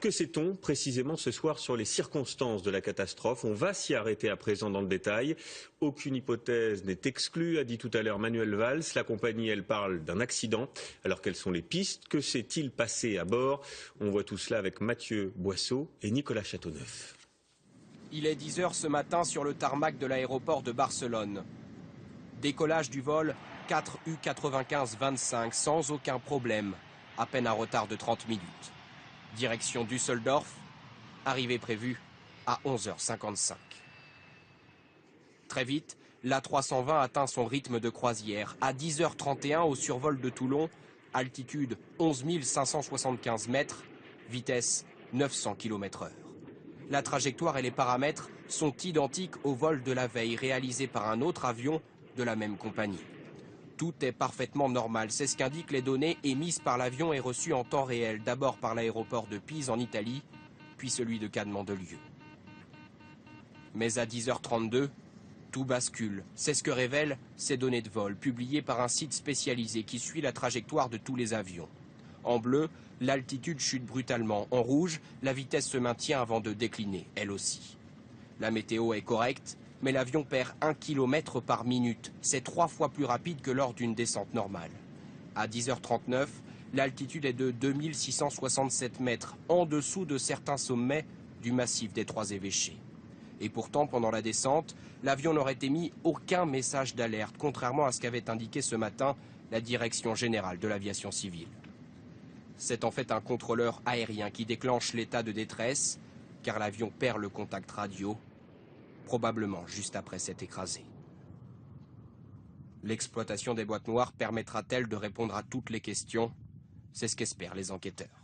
Que sait-on précisément ce soir sur les circonstances de la catastrophe? On va s'y arrêter à présent dans le détail. Aucune hypothèse n'est exclue, a dit tout à l'heure Manuel Valls. La compagnie, elle, parle d'un accident. Alors quelles sont les pistes? Que s'est-il passé à bord? On voit tout cela avec Mathieu Boisseau et Nicolas Châteauneuf. Il est 10 h ce matin sur le tarmac de l'aéroport de Barcelone. Décollage du vol 4U95-25 sans aucun problème, à peine un retard de 30 minutes. Direction Düsseldorf, arrivée prévue à 11h55. Très vite, l'A320 atteint son rythme de croisière. À 10h31 au survol de Toulon, altitude 11 575 mètres, vitesse 900 km/h. La trajectoire et les paramètres sont identiques au vol de la veille réalisé par un autre avion de la même compagnie. Tout est parfaitement normal, c'est ce qu'indiquent les données émises par l'avion et reçues en temps réel, d'abord par l'aéroport de Pise en Italie, puis celui de Cannes-Mandelieu. Mais à 10h32, tout bascule. C'est ce que révèlent ces données de vol, publiées par un site spécialisé qui suit la trajectoire de tous les avions. En bleu, l'altitude chute brutalement. En rouge, la vitesse se maintient avant de décliner, elle aussi. La météo est correcte, mais l'avion perd 1 km par minute. C'est 3 fois plus rapide que lors d'une descente normale. À 10h39, l'altitude est de 2667 mètres, en dessous de certains sommets du massif des Trois Évêchés. Et pourtant, pendant la descente, l'avion n'aurait émis aucun message d'alerte, contrairement à ce qu'avait indiqué ce matin la Direction générale de l'aviation civile. C'est en fait un contrôleur aérien qui déclenche l'état de détresse, car l'avion perd le contact radio, probablement juste après s'être écrasé. L'exploitation des boîtes noires permettra-t-elle de répondre à toutes les questions? C'est ce qu'espèrent les enquêteurs.